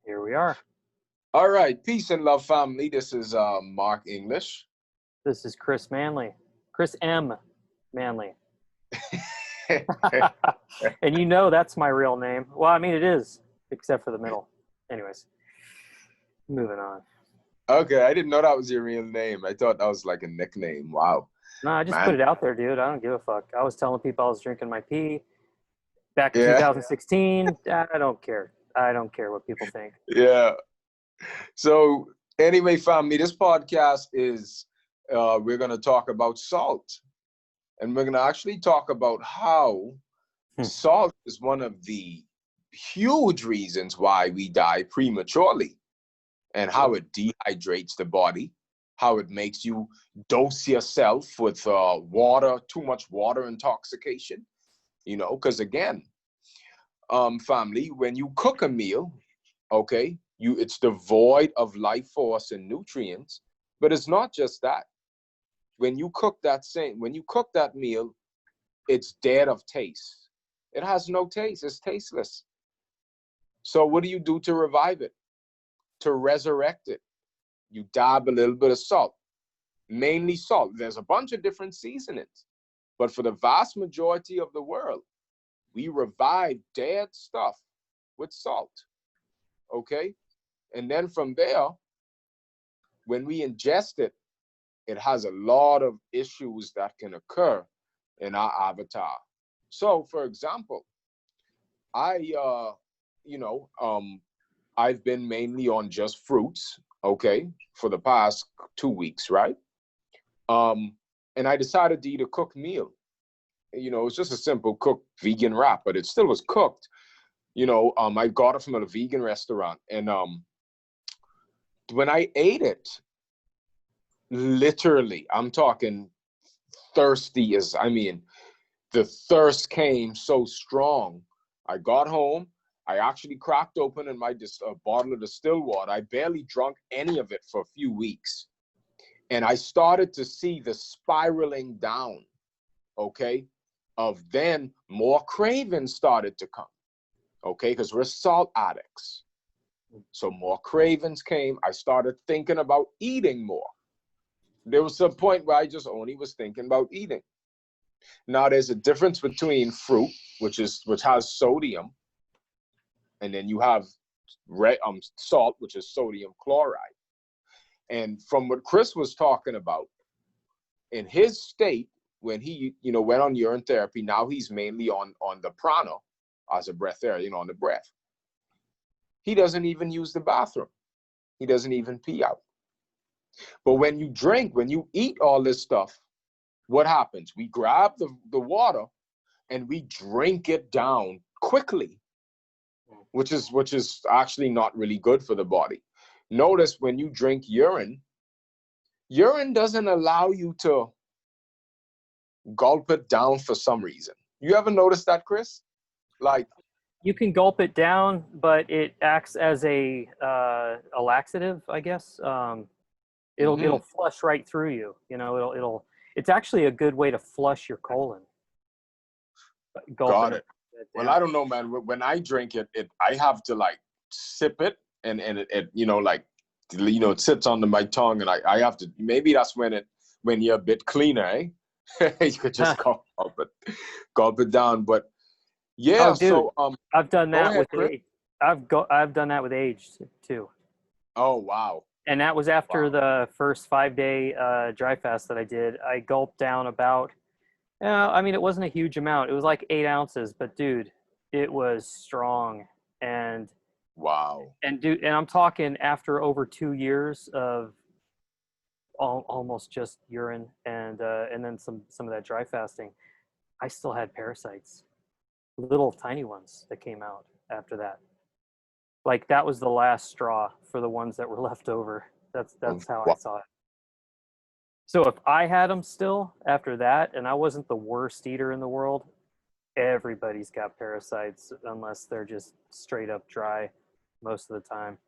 Here we are. All right, peace and love, family. This is Mark English. This is Chris Manley. Chris M. Manley. And you know that's my real name. Well, I mean, it is, except for the middle. Anyways, moving on. Okay, I didn't know that was your real name. I thought that was like a nickname. Wow, No, I just put man. it out there, dude. I don't give a fuck. I was telling people I was drinking my pee back in Yeah, 2016. I don't care. I don't care what people think. yeah. So anyway, family, this podcast is we're gonna talk about salt, and we're gonna actually talk about how Hmm. salt is one of the huge reasons why we die prematurely, and how it dehydrates the body, how it makes you dose yourself with water, too much water intoxication, because again, family, when you cook a meal, okay, it's devoid of life force and nutrients, but it's not just that. When you cook that meal, it's dead of taste. It has no taste, it's tasteless. So what do you do to revive it, to resurrect it? You dab a little bit of salt, mainly salt. There's a bunch of different seasonings, but for the vast majority of the world, we revive dead stuff with salt, okay? And then from there, when we ingest it, it has a lot of issues that can occur in our avatar. So, for example, I, you know, um, I've been mainly on just fruits, okay, for the past 2 weeks, right? Um, and I decided to eat a cooked meal. It's just a simple cooked vegan wrap, but it still was cooked. I got it from a vegan restaurant, and when I ate it, literally, I'm talking thirsty as I mean, the thirst came so strong. I got home. I actually cracked open in my bottle of distilled water. I barely drunk any of it for a few weeks. And I started to see the spiraling down, okay, of then more cravings started to come, okay, because we're salt addicts. So more cravings came. I started thinking about eating more. There was a point where I just only was thinking about eating. Now there's a difference between fruit, which has sodium, and then you have salt, which is sodium chloride. And from what Chris was talking about, in his state, when he went on urine therapy, now he's mainly on the prana as a breath air, on the breath. He doesn't even use the bathroom. He doesn't even pee out. But when you eat all this stuff, what happens? We grab the water and we drink it down quickly, which is actually not really good for the body. Notice when you drink urine doesn't allow you to gulp it down for some reason. You ever notice that, Chris? Like, You can gulp it down, but it acts as a laxative, I guess. It'll flush right through you. It'll it's actually a good way to flush your colon. Gulping got it. it Well, down. I don't know, man. When I drink it, I have to like sip it, and it like it sits under my tongue, and I have to. Maybe that's when you're a bit cleaner, eh? You could just gulp it down. But Oh, yeah, dude, so I've done go that ahead, with Chris. age. I've done that with age too, Oh wow, and that was after wow, the first 5 day dry fast that I did. I gulped down about. I mean, it wasn't a huge amount. It was like 8 ounces, but dude, it was strong. And wow. and I'm talking after over 2 years of almost just urine and then some of that dry fasting. I still had parasites, little tiny ones that came out after that. Like that was the last straw for the ones that were left over. That's how I Wow. saw it. So if I had them still after that, and I wasn't the worst eater in the world, everybody's got parasites unless they're just straight up dry most of the time.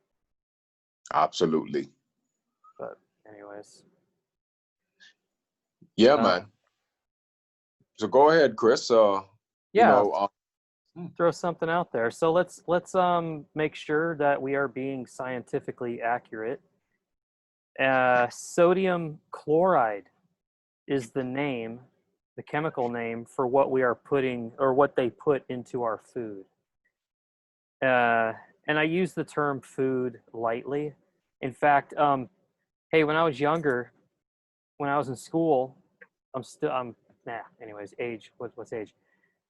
Absolutely. But anyways, Yeah, uh, man. So go ahead, Chris. You yeah. know, uh, Hmm. throw something out there. So let's make sure that we are being scientifically accurate. Sodium chloride is the name, the chemical name for what we are putting or what they put into our food. Uh, and I use the term food lightly. In fact, hey, when I was younger, when I was in school, anyways, age, what's age?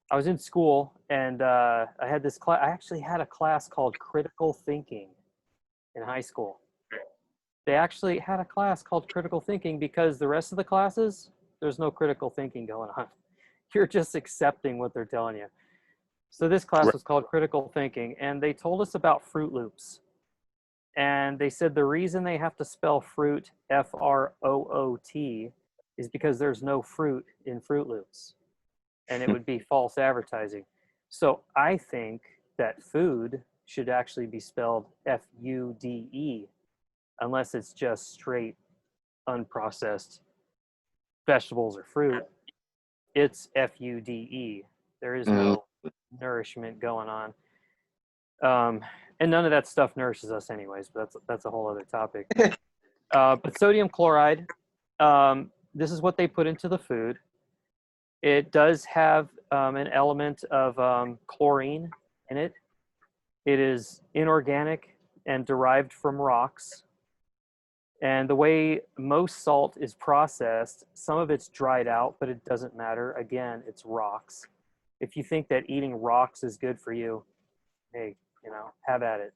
I was in school and I had this class. I actually had a class called critical thinking in high school. They actually had a class called critical thinking because the rest of the classes, there's no critical thinking going on. You're just accepting what they're telling you. So this class Right. was called critical thinking, and they told us about Fruit Loops. And they said the reason they have to spell fruit F-R-O-O-T is because there's no fruit in Fruit Loops, and it would be false advertising. So I think that food should actually be spelled F-U-D-E, unless it's just straight unprocessed vegetables or fruit. It's F-U-D-E. There is Mhm. no nourishment going on. And none of that stuff nourishes us anyways, but that's a whole other topic. But sodium chloride, this is what they put into the food. It does have an element of chlorine in it. It is inorganic and derived from rocks. And the way most salt is processed, some of it's dried out, but it doesn't matter. Again, it's rocks. If you think that eating rocks is good for you, hey, have at it.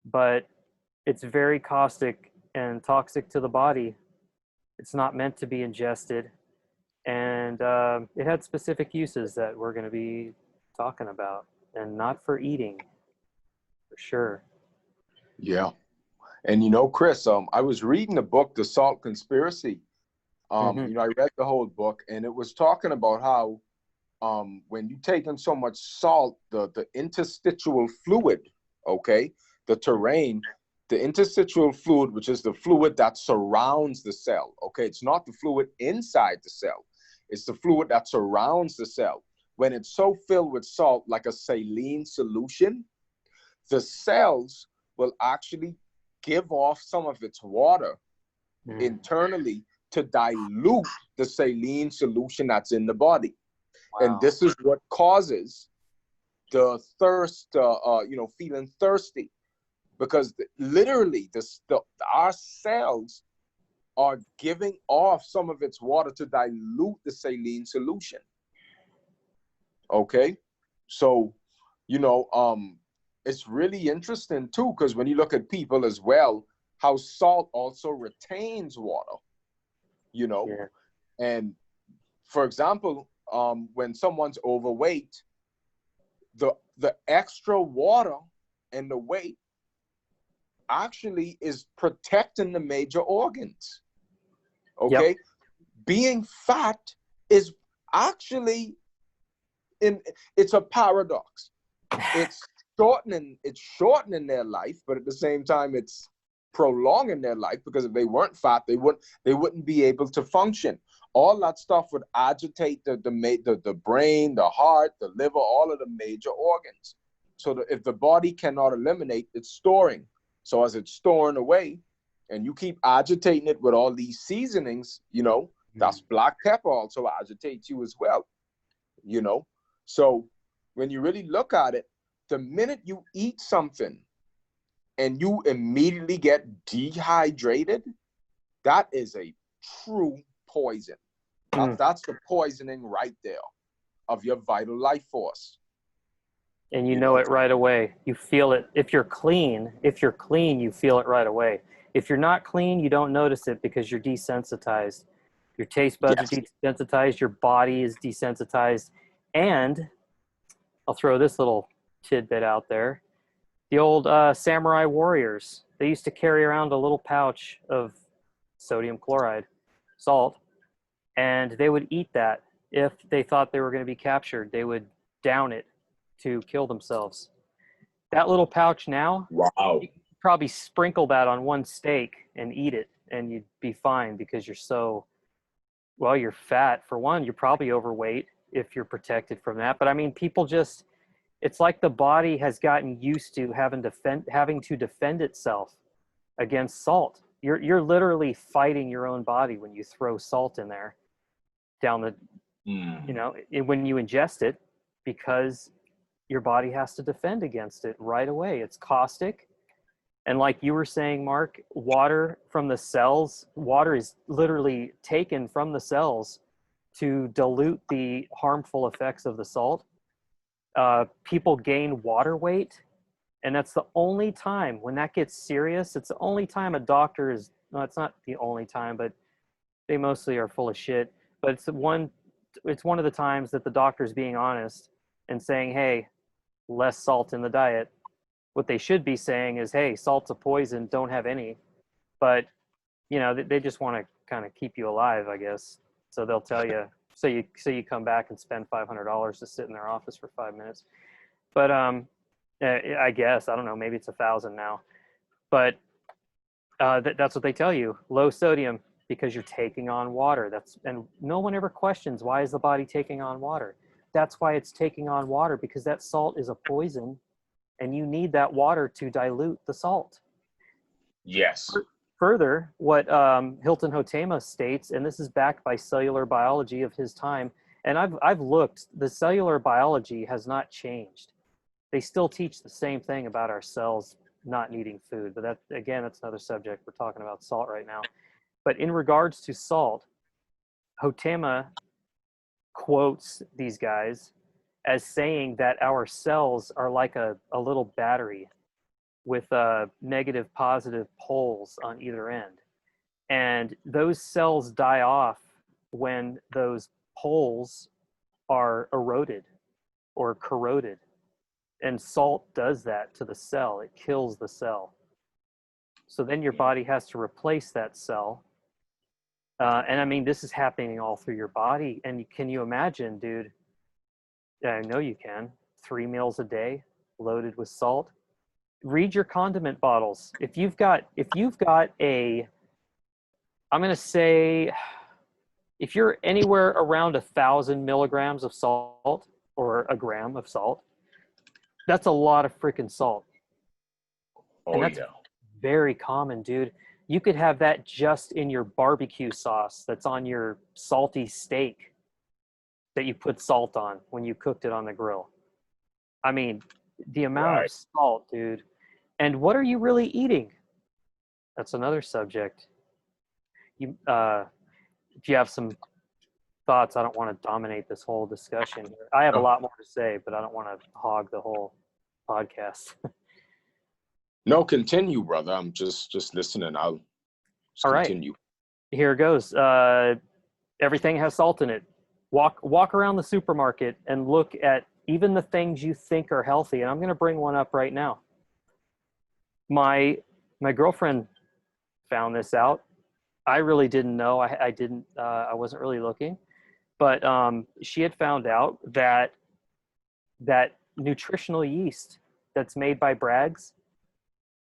But it's very caustic and toxic to the body. It's not meant to be ingested. And it had specific uses that we're going to be talking about, and not for eating, for sure. Yeah. And Chris, I was reading the book, The Salt Conspiracy. Hmm. I read the whole book, and it was talking about how when you take in so much salt, the interstitial fluid, okay, the terrain, the interstitial fluid, which is the fluid that surrounds the cell, okay, it's not the fluid inside the cell, it's the fluid that surrounds the cell. When it's so filled with salt, like a saline solution, the cells will actually give off some of its water Mm. internally to dilute the saline solution that's in the body. And Wow. this is what causes the thirst, feeling thirsty, because literally our cells are giving off some of its water to dilute the saline solution. Okay. So, it's really interesting too, because when you look at people as well, how salt also retains water, you know, Yeah. and for example, when someone's overweight, the extra water and the weight actually is protecting the major organs. Yep. Okay, being fat is actually in it's a paradox. It's shortening their life, but at the same time it's prolonging their life, because if they weren't fat, they wouldn't be able to function. All that stuff would agitate the brain, the heart, the liver, all of the major organs. So that if the body cannot eliminate, it's storing. So as it's storing away, and you keep agitating it with all these seasonings, that's black pepper also agitates you as well. you know so when you really look at it, the minute you eat something and you immediately get dehydrated, that is a true poison. Mm. That's the poisoning right there of your vital life force. And you you know know it right away. You feel it. If you're clean, you feel it right away. If you're not clean, you don't notice it because you're desensitized. Your taste buds are yes. desensitized. Your body is desensitized. And I'll throw this little tidbit out there. The old samurai warriors, they used to carry around a little pouch of sodium chloride, salt, and they would eat that if they thought they were going to be captured. They would down it to kill themselves. That little pouch now, Wow. you could probably sprinkle that on one steak and eat it, and you'd be fine because you're fat. For one, you're probably overweight if you're protected from that. But I mean, people just, It's like the body has gotten used to having to defend itself against salt. You're literally fighting your own body when you throw salt in there down the, you know, when you ingest it, because your body has to defend against it right away. It's caustic. And like you were saying, Mark, water from the cells, water is literally taken from the cells to dilute the harmful effects of the salt. People gain water weight. And that's the only time when that gets serious. It's the only time a doctor is, no, it's not the only time, but they mostly are full of shit. But it's one of the times that the doctor's being honest and saying, hey, less salt in the diet. What they should be saying is, hey, salt's a poison, don't have any. But, you know, they just want to kind of keep you alive, I guess. So they'll tell you, so you come back and spend $500 to sit in their office for 5 minutes. But I guess, I don't know, maybe it's 1,000 now. But that's what they tell you, low sodium, because you're taking on water. And no one ever questions, why is the body taking on water? That's why it's taking on water, because that salt is a poison and you need that water to dilute the salt. Yes. Further, what Hilton Hotema states, and this is backed by cellular biology of his time, and I've looked, the cellular biology has not changed. They still teach the same thing about our cells not needing food, but that's another subject. We're talking about salt right now. But in regards to salt, Hotema quotes these guys as saying that our cells are like a little battery with negative, positive poles on either end. And those cells die off when those poles are eroded or corroded. And salt does that to the cell. It kills the cell. So then your body has to replace that cell. And I mean, this is happening all through your body. And can you imagine, dude? Yeah, I know you can. 3 meals a day loaded with salt. Read your condiment bottles. If you've got I'm going to say, if you're anywhere around 1,000 milligrams of salt or a gram of salt, that's a lot of freaking salt. And that's very common, dude. You could have that just in your barbecue sauce that's on your salty steak that you put salt on when you cooked it on the grill. I mean, the amount of salt, dude. And what are you really eating? That's another subject. If you have some thoughts, I don't want to dominate this whole discussion here. I have a lot more to say, but I don't want to hog the whole podcast. No, continue, brother. I'm just listening. I'll just continue. Here it goes. Everything has salt in it. Walk around the supermarket and look at even the things you think are healthy. And I'm going to bring one up right now. My girlfriend found this out. I really didn't know. I wasn't really looking, but she had found out that nutritional yeast that's made by Bragg's,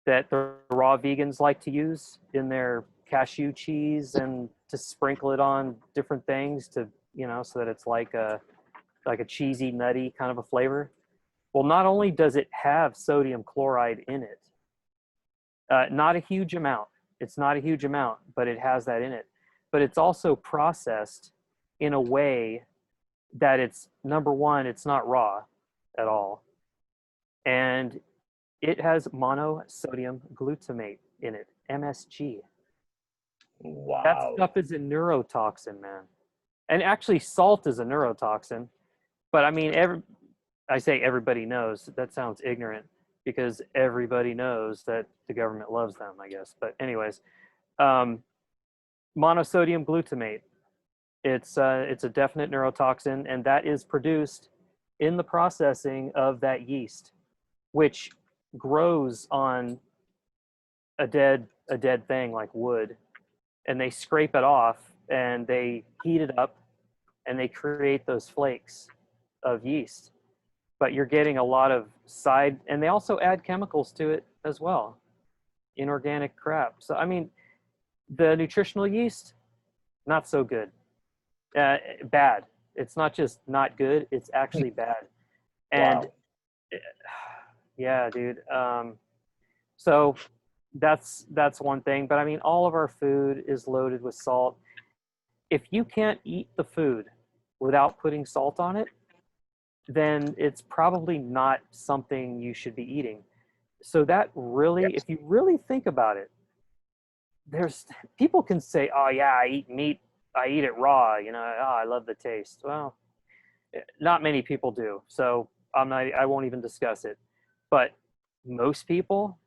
that the raw vegans like to use in their cashew cheese and to sprinkle it on different things to, you know, so that it's like a cheesy, nutty kind of a flavor. Well, not only does it have sodium chloride in it, not a huge amount. It's not a huge amount, but it has that in it. But it's also processed in a way that it's, number one, it's not raw at all. And it has monosodium glutamate in it, MSG. Wow. That stuff is a neurotoxin, man. And actually, salt is a neurotoxin. But I mean, I say everybody knows. That sounds ignorant because everybody knows that the government loves them, I guess. But anyways, monosodium glutamate. It's a definite neurotoxin, and that is produced in the processing of that yeast, which grows on a dead thing like wood, and they scrape it off and they heat it up and they create those flakes of yeast. But you're getting a lot of and they also add chemicals to it as well, inorganic crap. So I mean, the nutritional yeast, not so good. Bad. It's not just not good, it's actually bad. And Yeah, dude. So that's one thing. But I mean, all of our food is loaded with salt. If you can't eat the food without putting salt on it, then it's probably not something you should be eating. So that really, if Yes. you really think about it, there's people can say, "Oh yeah, I eat meat. I eat it raw. You know, oh, I love the taste." Well, not many people do. So I'm not. I won't even discuss it. But most people,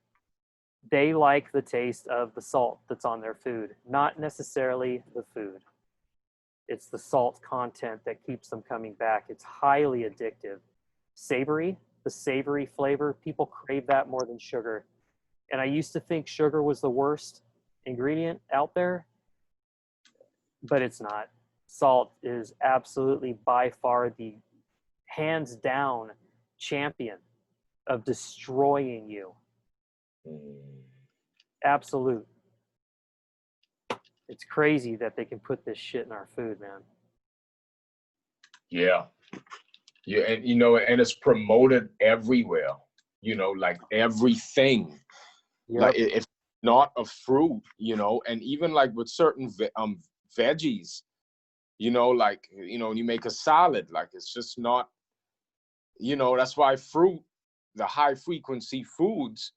they like the taste of the salt that's on their food, not necessarily the food. It's the salt content that keeps them coming back. It's highly addictive. Savory, the savory flavor, people crave that more than sugar. And I used to think sugar was the worst ingredient out there, but it's not. Salt is absolutely by far the hands down champion of destroying you. Mm. Absolute. It's crazy that they can put this shit in our food, man. Yeah. Yeah, and and it's promoted everywhere. Like everything. Like Yep. if not a fruit, and even like with certain veggies, like when you make a salad, like it's just not, that's why the high frequency foods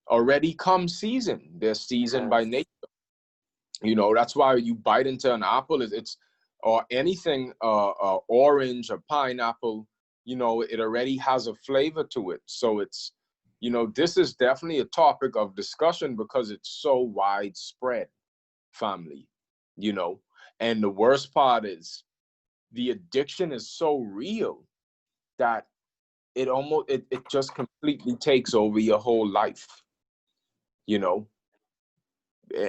already come seasoned. They're seasoned by Yes. nature. That's why you bite into an apple, it's or anything, orange or pineapple, it already has a flavor to it. So it's, this is definitely a topic of discussion because it's so widespread, family, you know. And the worst part is the addiction is so real that it just completely takes over your whole life, you know.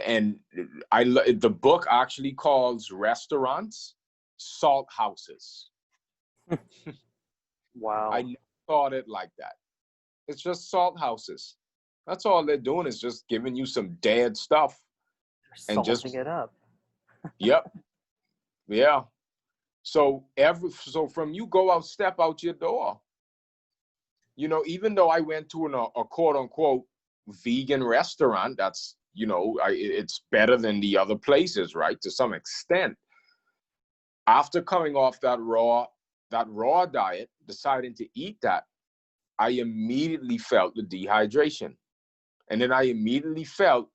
And the book actually calls restaurants salt houses. I Wow. never thought it like that. It's just salt houses. That's all they're doing is just giving you some dead stuff They're and salting just, it up. yep, yeah. So from you go out, step out your door. Even though I went to a quote unquote vegan restaurant, that's, it's better than the other places, right? To some extent. After coming off that raw diet, deciding to eat that, I immediately felt the dehydration. And then I immediately felt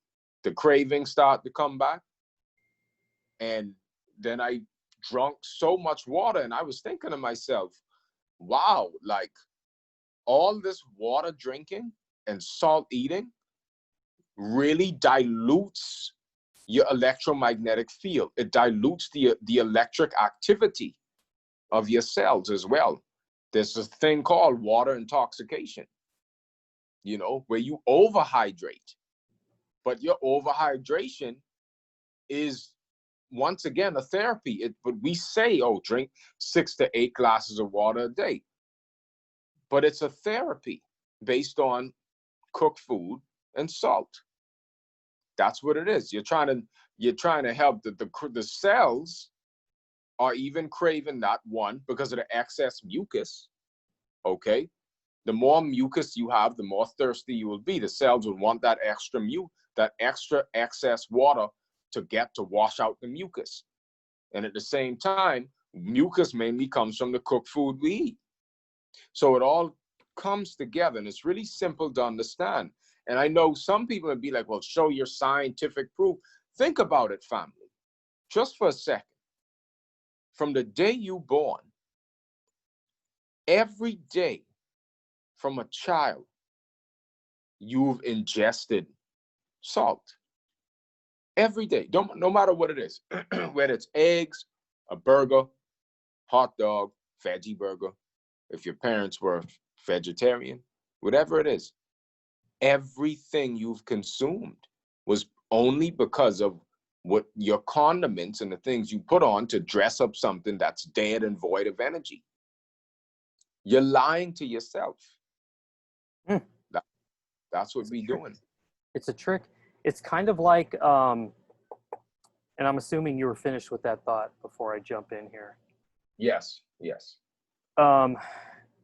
the craving start to come back. And then I drank so much water, and I was thinking to myself, wow, like all this water drinking and salt eating really dilutes your electromagnetic field. It dilutes the electric activity of your cells as well. There's a thing called water intoxication, where you overhydrate. But your overhydration is, once again, a therapy. But we say, oh, drink 6 to 8 glasses of water a day. But it's a therapy based on cooked food and salt. That's what it is. You're trying to help the cells are even craving that one because of the excess mucus. Okay, the more mucus you have, the more thirsty you will be. The cells will want that extra excess water to wash out the mucus. And at the same time, mucus mainly comes from the cooked food we eat. So it all comes together, and it's really simple to understand. And I know some people would be like, well, show your scientific proof. Think about it, family, just for a second. From the day you born, every day from a child, you've ingested salt. Every day, no matter what it is, whether it's eggs, a burger, hot dog, veggie burger, if your parents were vegetarian, whatever it is, everything you've consumed was only because of what your condiments and the things you put on to dress up something that's dead and void of energy. You're lying to yourself. Hmm. That, that's what It's a we're trick. doing. It's a trick. It's kind of like, and I'm assuming you were finished with that thought before I jump in here. Yes, yes. Um,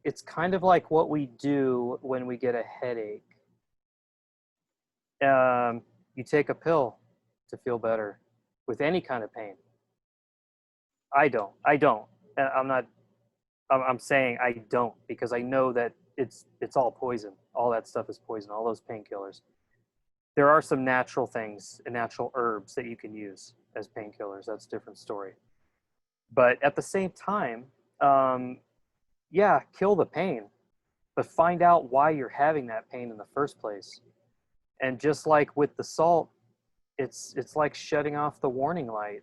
it's kind of like what we do when we get a headache. You take a pill to feel better with any kind of pain. I don't. I don't. I'm not. I'm saying I don't because I know that it's all poison. All that stuff is poison. All those painkillers. There are some natural things and natural herbs that you can use as painkillers. That's a different story. But at the same time, yeah, kill the pain, but find out why you're having that pain in the first place. And just like with the salt, it's like shutting off the warning light.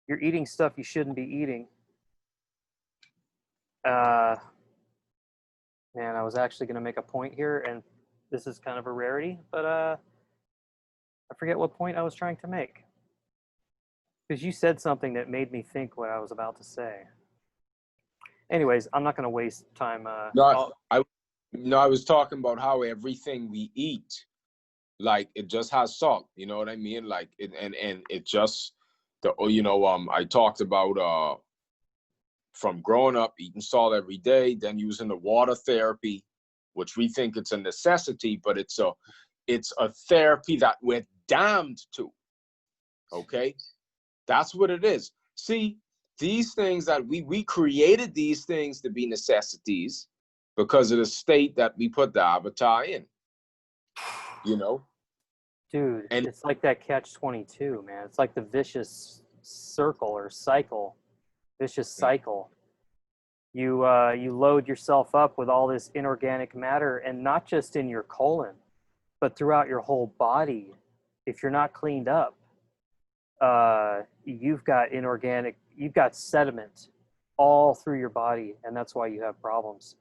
You're eating stuff you shouldn't be eating. Uh, Man, I was actually going to make a point here, and this is kind of a rarity, but I forget what point I was trying to make. Because you said something that made me think what I was about to say. Anyways, I'm not going to waste time. No, I was talking about how everything we eat, like it just has salt. You know what I mean? Like and it just I talked about from growing up eating salt every day, then using the water therapy, which we think it's a necessity, but it's a therapy that we're damned to. Okay, that's what it is. See, these things that we created these things to be necessities because of the state that we put the avatar in, you know? Dude, And it's like that catch-22, man. It's like the vicious circle or cycle, vicious cycle. You load yourself up with all this inorganic matter, and not just in your colon, but throughout your whole body. If you're not cleaned up, you've got sediment all through your body, and that's why you have problems.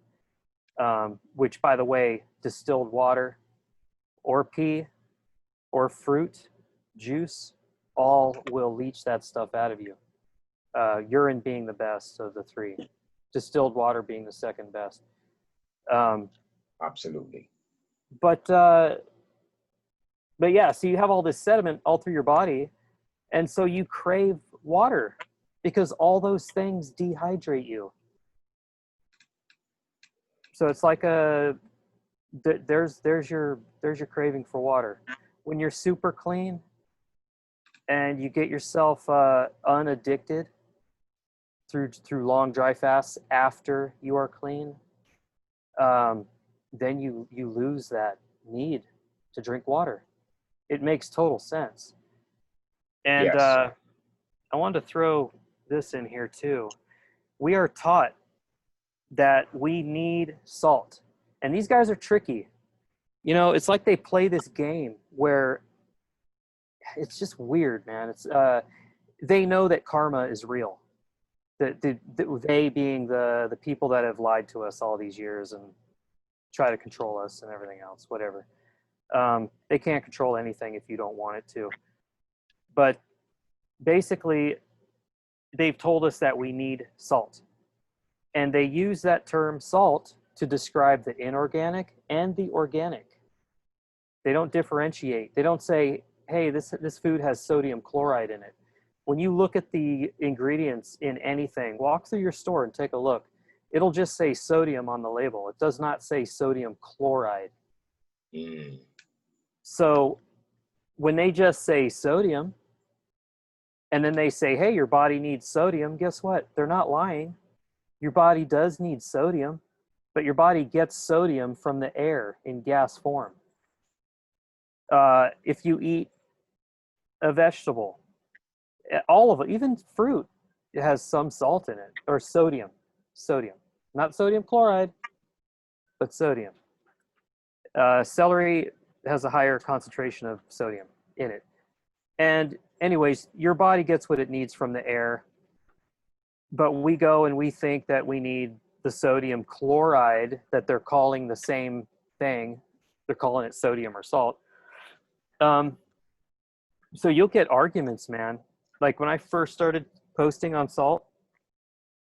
Which, by the way, distilled water or pee or fruit juice all will leach that stuff out of you. Urine being the best of the three, distilled water being the second best. absolutely. But yeah, so you have all this sediment all through your body, and so you crave water because all those things dehydrate you. So it's like there's your craving for water. When you're super clean and you get yourself unaddicted through long dry fasts after you are clean, then you lose that need to drink water. It makes total sense. And Yes. I wanted to throw this in here too. We are taught that we need salt, and these guys are tricky. You know, it's like they play this game where it's just weird, man. It's they know that karma is real. They being the people that have lied to us all these years and try to control us and everything else, whatever. They can't control anything if you don't want it to. But basically, they've told us that we need salt. And they use that term salt to describe the inorganic and the organic. They don't differentiate. They don't say, hey, this food has sodium chloride in it. When you look at the ingredients in anything, walk through your store and take a look. It'll just say sodium on the label. It does not say sodium chloride. Mm. So when they just say sodium, and then they say, hey, your body needs sodium, guess what? They're not lying. Your body does need sodium, but your body gets sodium from the air in gas form. If you eat a vegetable, all of it, even fruit, it has some salt in it, or sodium. Not sodium chloride, but sodium. Celery has a higher concentration of sodium in it. And anyways, your body gets what it needs from the air, but we go and we think that we need the sodium chloride that they're calling the same thing. They're calling it sodium or salt. So you'll get arguments, man. Like when I first started posting on salt,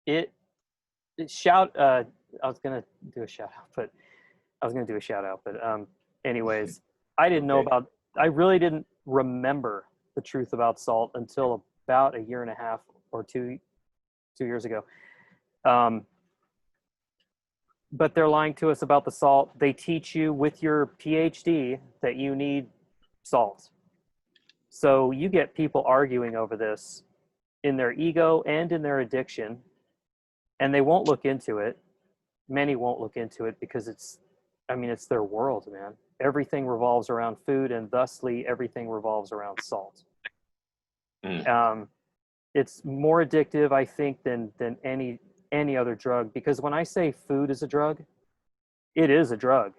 I was gonna do a shout out, but anyways, I didn't know about. I really didn't remember the truth about salt until about a year and a half or 2 years ago. but they're lying to us about the salt. They teach you with your PhD that you need salt. So you get people arguing over this in their ego and in their addiction, and they won't look into it. Many won't look into it because it's their world, man. Everything revolves around food, and thusly everything revolves around salt. Mm. It's more addictive, I think, than any other drug, because when I say food is a drug, it is a drug,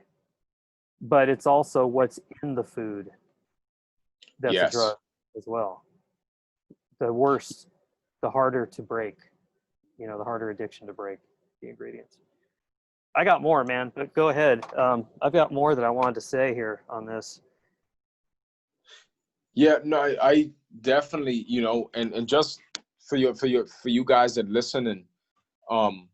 but it's also what's in the food that's a Yes. drug as well. The worse, the harder to break, the harder addiction to break the ingredients. I got more, man, but go ahead. I've got more that I wanted to say here on this. Yeah, no, I definitely, and just for you guys that listen, and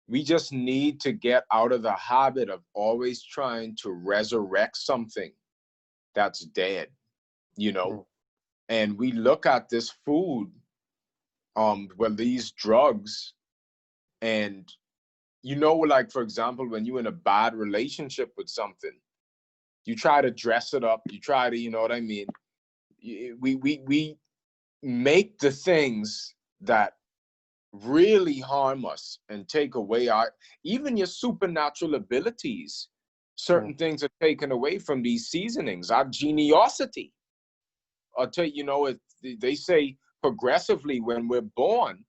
we just need to get out of the habit of always trying to resurrect something that's dead, Mm. and we look at this food, well, these drugs, and like, for example, when you're in a bad relationship with something, you try to dress it up, you try to, you know what I mean? We make the things that really harm us and take away even your supernatural abilities. Mm. Certain things are taken away from these seasonings. Our geniosity. I'll tell you, they say progressively when we're born,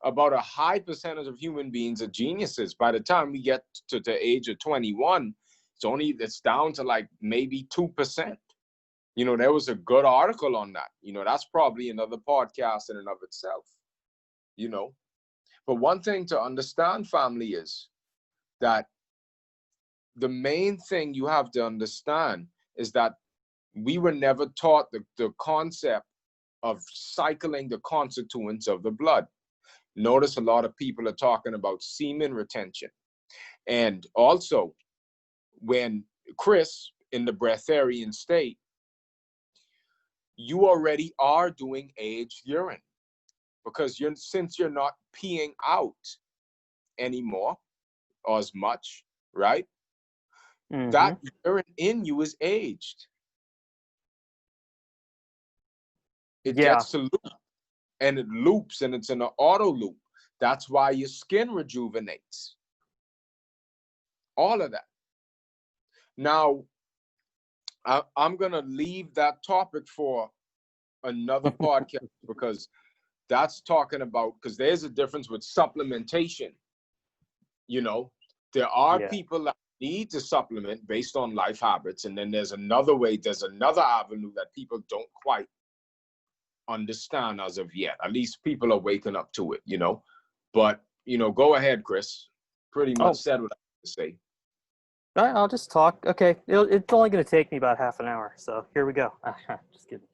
about a high percentage of human beings are geniuses. By the time we get to the age of 21, it's down to like maybe 2%. There was a good article on that. That's probably another podcast in and of itself. But one thing to understand, family, is that the main thing you have to understand is that we were never taught the concept of cycling the constituents of the blood. Notice a lot of people are talking about semen retention. And also, when Chris, in the breatharian state, you already are doing aged urine, because since you're not peeing out anymore or as much, right? Mm-hmm. That urine in you is aged. It Yeah. gets to loop, and it loops, and it's in an auto loop. That's why your skin rejuvenates. All of that. Now, I'm going to leave that topic for another podcast, because that's talking about, because there's a difference with supplementation. There are Yeah. people that need to supplement based on life habits, and then there's another avenue that people don't quite understand as of yet. At least people are waking up to it, But, go ahead, Chris. Pretty much Oh, said what I have to say. I'll just talk. Okay. It's only going to take me about half an hour. So here we go. Just kidding.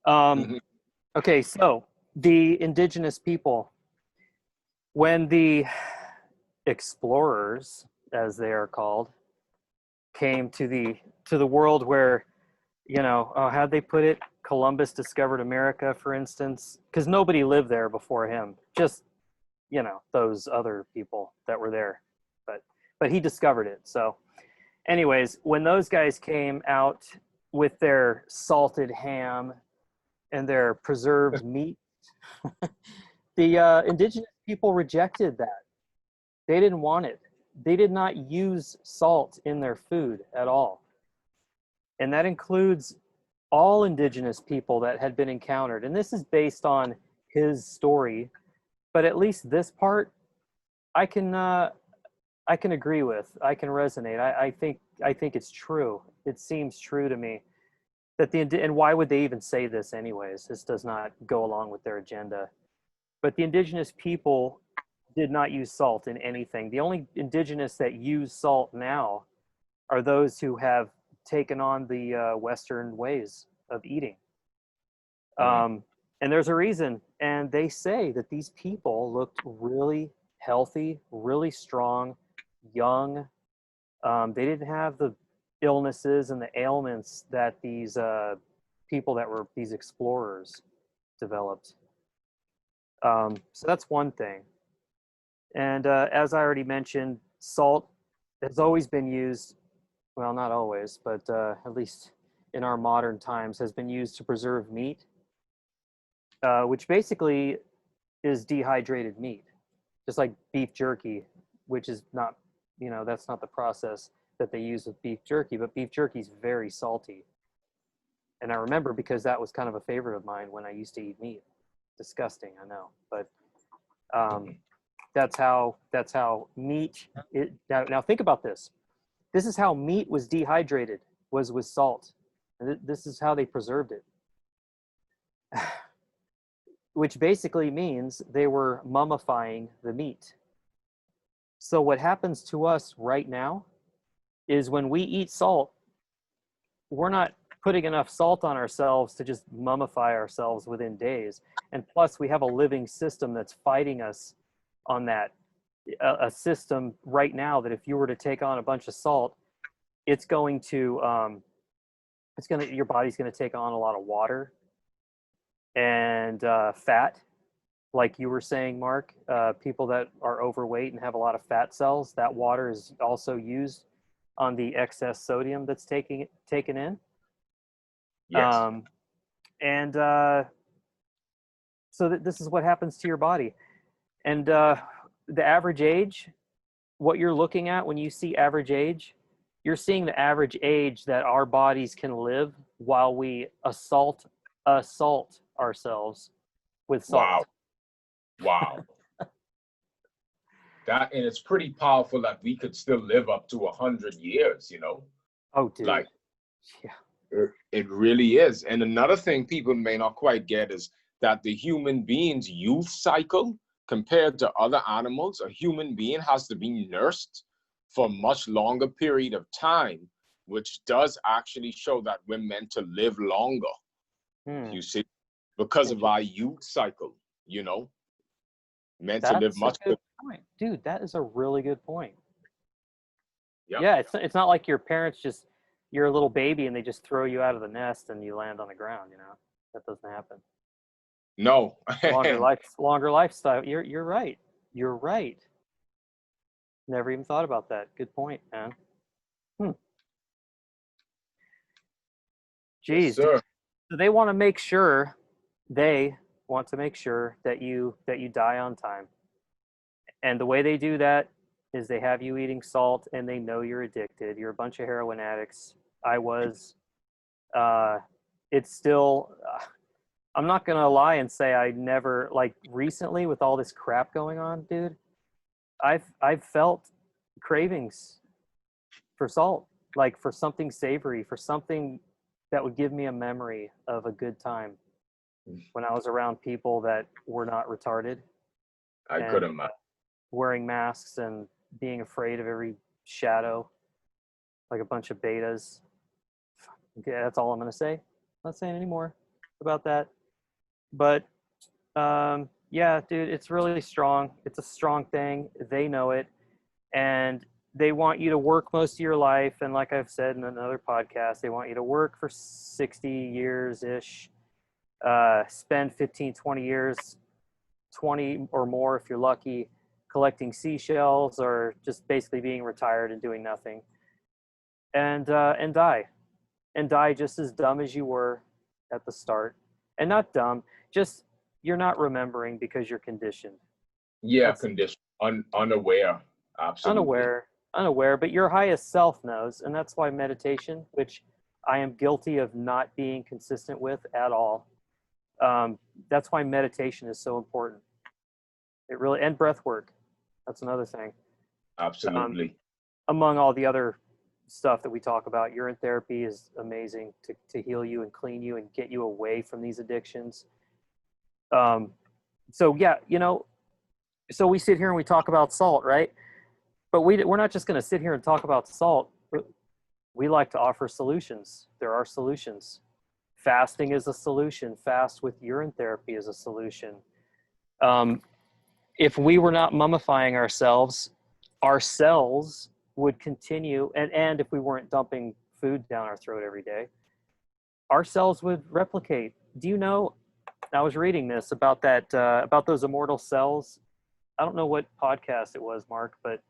Mhm. Okay. So the indigenous people, when the explorers, as they are called, came to the world where, how'd they put it? Columbus discovered America, for instance, because nobody lived there before him. Just, those other people that were there, but he discovered it. So anyways, when those guys came out with their salted ham and their preserved meat, the indigenous people rejected that. They didn't want it. They did not use salt in their food at all. And that includes all indigenous people that had been encountered. And this is based on his story, but at least this part I can agree with. I can resonate. I think it's true. It seems true to me that and why would they even say this anyways? This does not go along with their agenda. But the indigenous people did not use salt in anything. The only indigenous that use salt now are those who have taken on the Western ways of eating. And there's a reason. And they say that these people looked really healthy, really strong, young. They didn't have the illnesses and the ailments that these people that were these explorers developed. So that's one thing. And as I already mentioned, salt has always been used, well, not always, but at least in our modern times, has been used to preserve meat, which basically is dehydrated meat, just like beef jerky, which is not, that's not the process that they use with beef jerky, but beef jerky is very salty. And I remember because that was kind of a favorite of mine when I used to eat meat. Disgusting, I know, but that's how meat. Now think about this. This is how meat was dehydrated, was with salt, and this is how they preserved it. Which basically means they were mummifying the meat. So what happens to us right now is when we eat salt, we're not putting enough salt on ourselves to just mummify ourselves within days. And plus we have a living system that's fighting us on that. A system right now that if you were to take on a bunch of salt, it's going to, your body's going to take on a lot of water and fat. Like you were saying, Mark, people that are overweight and have a lot of fat cells, that water is also used on the excess sodium that's taken in. Yes. And so this is what happens to your body. And the average age, what you're looking at when you see average age, you're seeing the average age that our bodies can live while we assault ourselves with salt. Wow. That, and it's pretty powerful that we could still live up to 100 years, Oh, dude. Like, yeah, it really is. And another thing people may not quite get is that the human being's youth cycle compared to other animals, a human being has to be nursed for a much longer period of time, which does actually show that we're meant to live longer. You see, because of our youth cycle, meant to live much. That's a good point, dude. That is a really good point. Yep. Yeah, it's not like your parents you're a little baby and they just throw you out of the nest and you land on the ground. That doesn't happen. No. longer lifestyle. You're right. You're right. Never even thought about that. Good point, man. Geez. Yes, sir. So they want to make sure that you die on time. And the way they do that is they have you eating salt and they know you're addicted. You're a bunch of heroin addicts. I was. It's still. I'm not gonna lie and say I never, like, recently with all this crap going on, dude. I've felt cravings for salt, like for something savory, for something that would give me a memory of a good time when I was around people that were not retarded. I could imagine. Wearing masks and being afraid of every shadow, like a bunch of betas. Okay, that's all I'm gonna say. I'm not saying any more about that. But yeah, dude, it's really strong. It's a strong thing. They know it, and they want you to work most of your life. And like I've said in another podcast, they want you to work for 60 years ish, spend 15, 20 years, 20 or more if you're lucky, collecting seashells or just basically being retired and doing nothing, and die just as dumb as you were at the start. And not dumb, just you're not remembering because you're conditioned. Yeah, conditioned, unaware, absolutely. Unaware, but your highest self knows. And that's why meditation, which I am guilty of not being consistent with at all, that's why meditation is so important. It really, and breath work. That's another thing. Absolutely. Among all the other stuff that we talk about, urine therapy is amazing to heal you and clean you and get you away from these addictions. So yeah, so we sit here and we talk about salt, right? But we're not just going to sit here and talk about salt. We like to offer solutions. There are solutions. Fasting is a solution. Fast with urine therapy is a solution. If we were not mummifying ourselves, our cells would continue, and if we weren't dumping food down our throat every day, our cells would replicate. Do you know, I was reading this about that, about those immortal cells. I don't know what podcast it was, Mark, but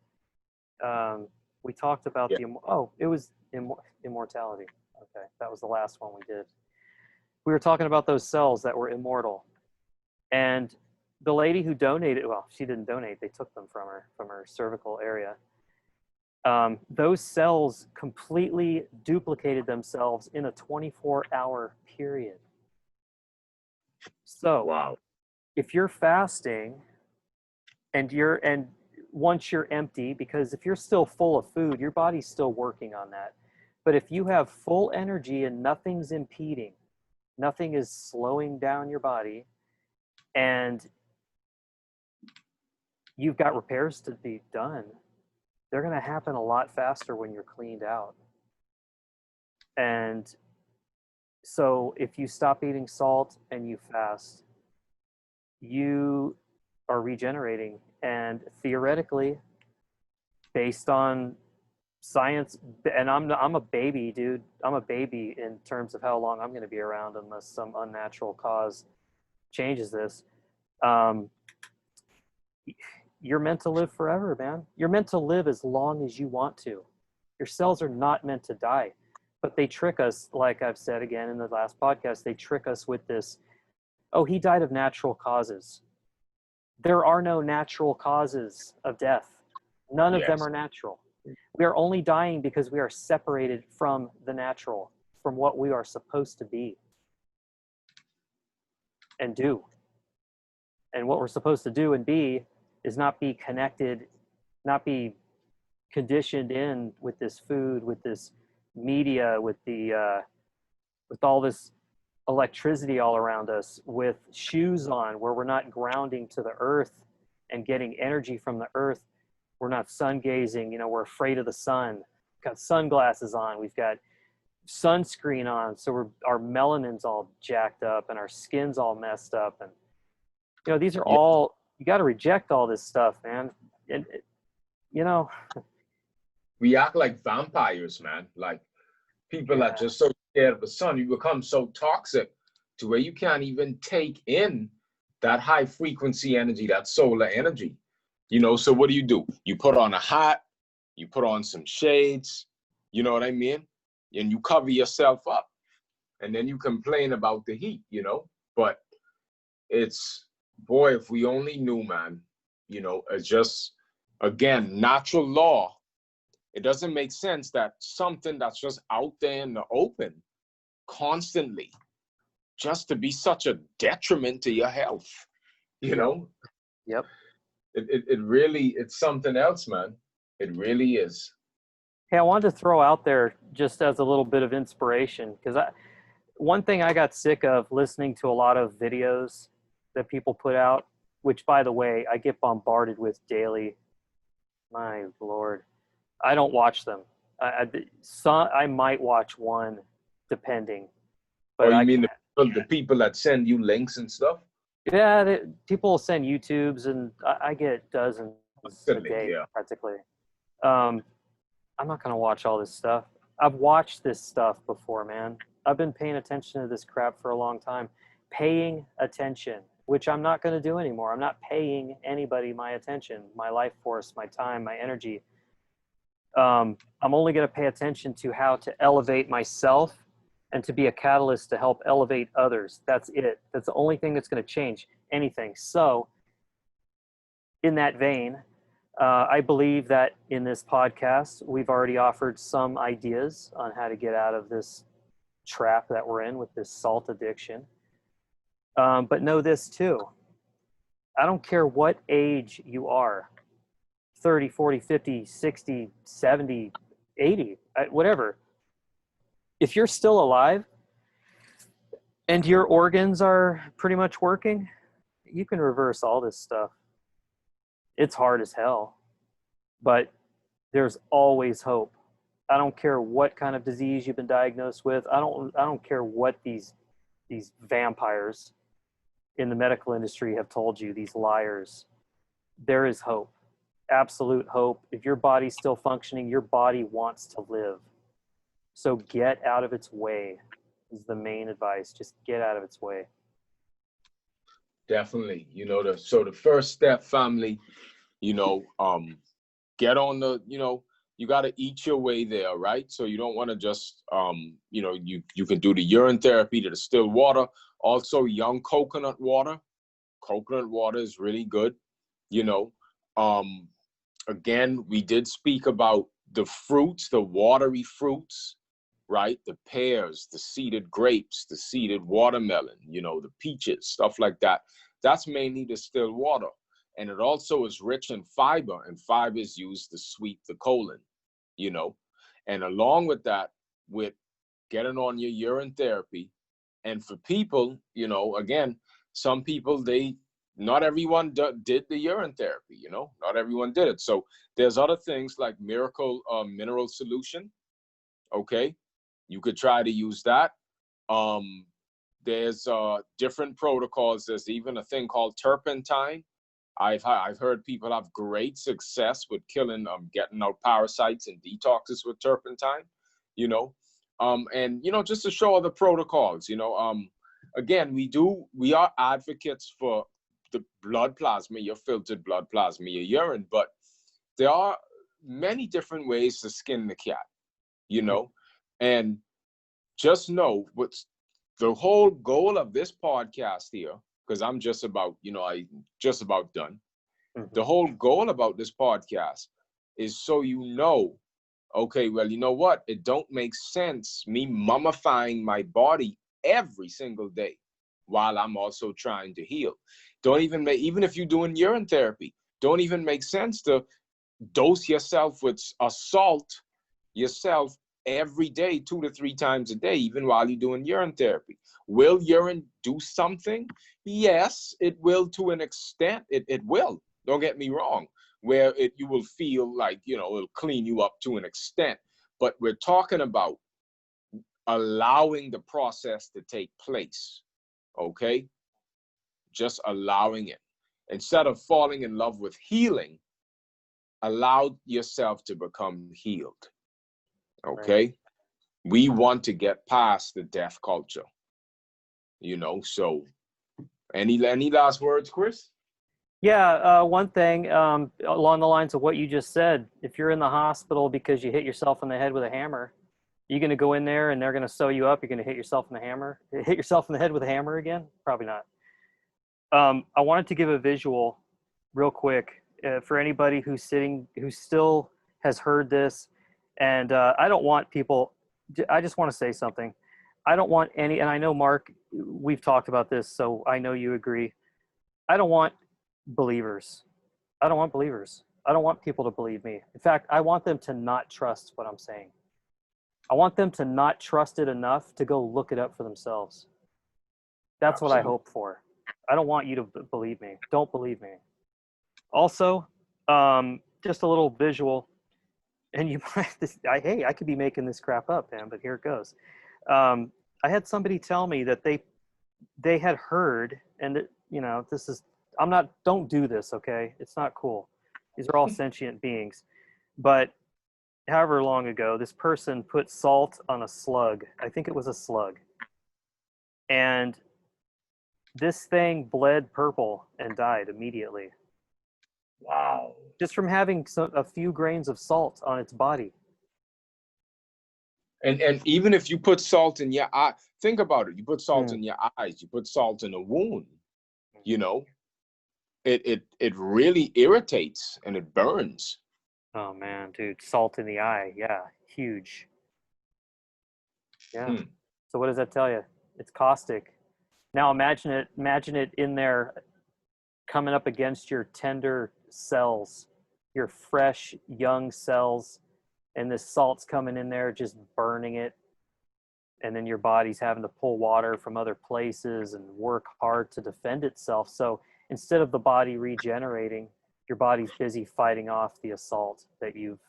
We talked about Yeah. it was immortality. Okay, that was the last one we did. We were talking about those cells that were immortal, and the lady who donated, well, she didn't donate, they took them from her cervical area. Those cells completely duplicated themselves in a 24-hour period. So Wow. if you're fasting and once you're empty, because if you're still full of food, your body's still working on that. But if you have full energy and nothing's impeding, nothing is slowing down your body, and you've got repairs to be done, they're going to happen a lot faster when you're cleaned out. And so if you stop eating salt and you fast, you are regenerating. And theoretically, based on science, and I'm a baby, dude. I'm a baby in terms of how long I'm going to be around unless some unnatural cause changes this. You're meant to live forever, man. You're meant to live as long as you want to. Your cells are not meant to die, but they trick us, like I've said again in the last podcast, they trick us with this, oh, he died of natural causes. There are no natural causes of death. None of them Yes. are natural. We are only dying because we are separated from the natural, from what we are supposed to be and do. And what we're supposed to do and be is not be connected, not be conditioned in with this food, with this media, with all this electricity all around us, with shoes on where we're not grounding to the earth and getting energy from the earth. We're not sun gazing, we're afraid of the sun. We've got sunglasses on, we've got sunscreen on, so our melanin's all jacked up and our skin's all messed up. And these are Yeah. all, you got to reject all this stuff, man. And you know, We act like vampires, man. Like people are yeah, just so scared of the sun. You become so toxic to where you can't even take in that high frequency energy, that solar energy. So what do? You put on a hat, you put on some shades, you know what I mean? And you cover yourself up. And then you complain about the heat. But it's, boy, if we only knew, man, it's just, again, natural law. It doesn't make sense that something that's just out there in the open constantly, just to be such a detriment to your health, you yep, know? yep. It really, it's something else, man. It really is. Hey, I wanted to throw out there just as a little bit of inspiration, because one thing I got sick of listening to a lot of videos that people put out, which, by the way, I get bombarded with daily. My Lord, I don't watch them. I might watch one, depending, Or but you I mean can't. the people that send you links and stuff? Yeah, people send YouTubes, and I get dozens a Constantly, day yeah. practically. Um, I'm not gonna watch all this stuff. I've watched this stuff before, man. I've been paying attention to this crap for a long time. Paying attention, which I'm not gonna do anymore. I'm not paying anybody my attention, my life force, my time, my energy. I'm only gonna pay attention to how to elevate myself and to be a catalyst to help elevate others. That's it. That's the only thing that's gonna change anything. So, in that vein, I believe that in this podcast, we've already offered some ideas on how to get out of this trap that we're in with this salt addiction. But know this too. I don't care what age you are, 30, 40, 50, 60, 70, 80, whatever. If you're still alive and your organs are pretty much working, you can reverse all this stuff. It's hard as hell, but there's always hope. I don't care what kind of disease you've been diagnosed with. I don't care what these vampires in the medical industry have told you, these liars. There is hope. Absolute hope. If your body's still functioning, your body wants to live. So get out of its way is the main advice. Just get out of its way. Definitely. So the first step, family, you know, um, get on the, you got to eat your way there, right? So you don't want to just, you can do the urine therapy to the still water. Also, young coconut water. Coconut water is really good, you know. Again, we did speak about the fruits, the watery fruits, right? The pears, the seeded grapes, the seeded watermelon, the peaches, stuff like that. That's mainly distilled water. And it also is rich in fiber, and fiber is used to sweep the colon, you know. And along with that, with getting on your urine therapy, and for people, again, some people, not everyone did the urine therapy, not everyone did it. So there's other things like Miracle Mineral Solution. Okay, you could try to use that. There's different protocols. There's even a thing called turpentine. I've heard people have great success with getting out parasites and detoxes with turpentine, and just to show other protocols, again, we are advocates for the blood plasma, your filtered blood plasma, your urine, but there are many different ways to skin the cat, and just know what's the whole goal of this podcast here, because I'm just about, just about done. Mm-hmm. The whole goal about this podcast is so okay, well, you know what? It don't make sense me mummifying my body every single day while I'm also trying to heal. Even if you're doing urine therapy, don't even make sense to dose yourself with a salt yourself every day, 2 to 3 times a day, even while you're doing urine therapy. Will urine do something? Yes, it will to an extent. It will. Don't get me wrong, where you will feel like, it'll clean you up to an extent. But we're talking about allowing the process to take place, okay? Just allowing it. Instead of falling in love with healing, allow yourself to become healed, okay? Right. We want to get past the death culture, so any last words, Chris? Yeah, one thing along the lines of what you just said, if you're in the hospital because you hit yourself in the head with a hammer, you're going to go in there and they're going to sew you up. You're going to hit yourself in the head with a hammer again? Probably not. I wanted to give a visual real quick for anybody who still has heard this. And I don't want people, I just want to say something. I don't want and I know, Mark, we've talked about this, so I know you agree. I don't want believers. I don't want believers. I don't want people to believe me. In fact, I want them to not trust what I'm saying. I want them to not trust it enough to go look it up for themselves. That's Absolutely. What I hope for. I don't want you to believe me. Don't believe me. Also, just a little visual, and you might, I could be making this crap up, man, but here it goes. I had somebody tell me that they had heard, and this is, don't do this, okay? It's not cool. These are all sentient beings. But however long ago, this person put salt on a slug. I think it was a slug. And this thing bled purple and died immediately. Wow. Just from having a few grains of salt on its body. And even if you put salt in your eye, think about it. You put salt in your eyes, you put salt in a wound, it really irritates and it burns. Oh man, dude, salt in the eye. Yeah, huge. Yeah. So what does that tell you? It's caustic. Now imagine it in there coming up against your tender cells, your fresh young cells, and this salt's coming in there just burning it. And then your body's having to pull water from other places and work hard to defend itself. So instead of the body regenerating, your body's busy fighting off the assault that you've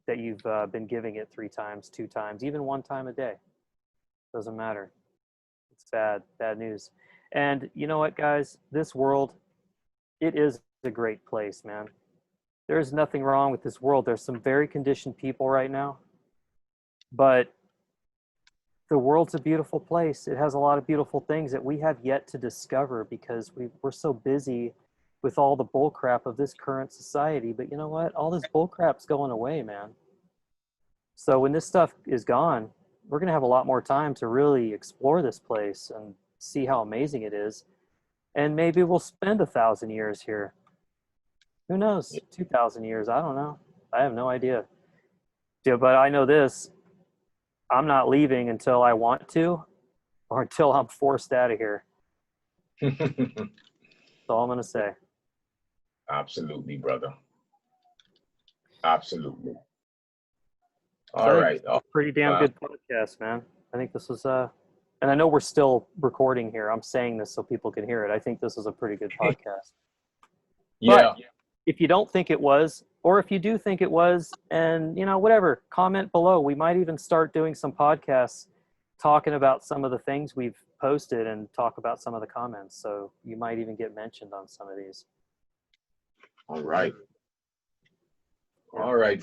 been giving it 3 times, 2 times, even 1 time a day. Doesn't matter. It's bad news. And you know what, guys? This world, it is a great place, man. There's nothing wrong with this world. There's some very conditioned people right now, but the world's a beautiful place. It has a lot of beautiful things that we have yet to discover because we're so busy with all the bull crap of this current society. But you know what? All this bull crap's going away, man. So when this stuff is gone, we're going to have a lot more time to really explore this place and see how amazing it is. And maybe we'll spend 1,000 years here. Who knows? 2,000 years. I don't know. I have no idea. Yeah, but I know this. I'm not leaving until I want to or until I'm forced out of here. That's all I'm going to say. Absolutely, brother. Absolutely. So All right. pretty damn good podcast, man. I think this was and I know we're still recording here. I'm saying this so people can hear it. I think this is a pretty good podcast. Yeah. But if you don't think it was, or if you do think it was, and you know, whatever, comment below. We might even start doing some podcasts talking about some of the things we've posted and talk about some of the comments. So you might even get mentioned on some of these. All right. All right.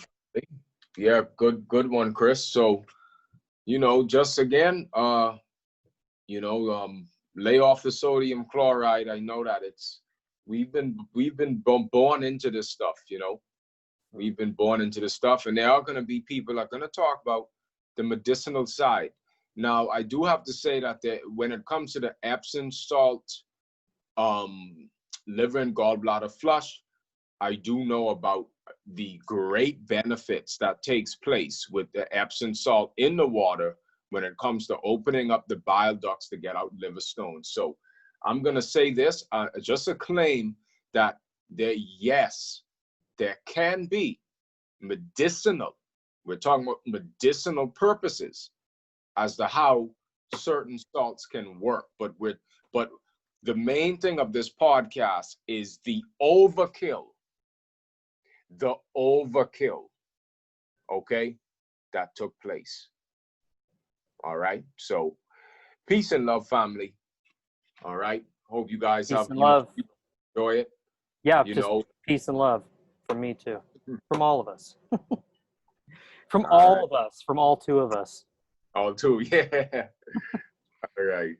Yeah, good one, Chris. So, you know, just again, lay off the sodium chloride. I know that we've been born into this stuff, you know. We've been born into this stuff, and there are going to be people that are going to talk about the medicinal side. Now, I do have to say that when it comes to the Epsom salt, liver and gallbladder flush, I do know about the great benefits that takes place with the Epsom salt in the water when it comes to opening up the bile ducts to get out liver stones. So I'm going to say this, just a claim that there can be medicinal, we're talking about medicinal purposes as to how certain salts can work. But the main thing of this podcast is the overkill, okay, that took place. All right. So peace and love, family. All right. Hope you guys Peace and love. Enjoy it. Yeah, just peace and love from me too. From all of us. From all of us. From all two of us. All two, yeah. All right.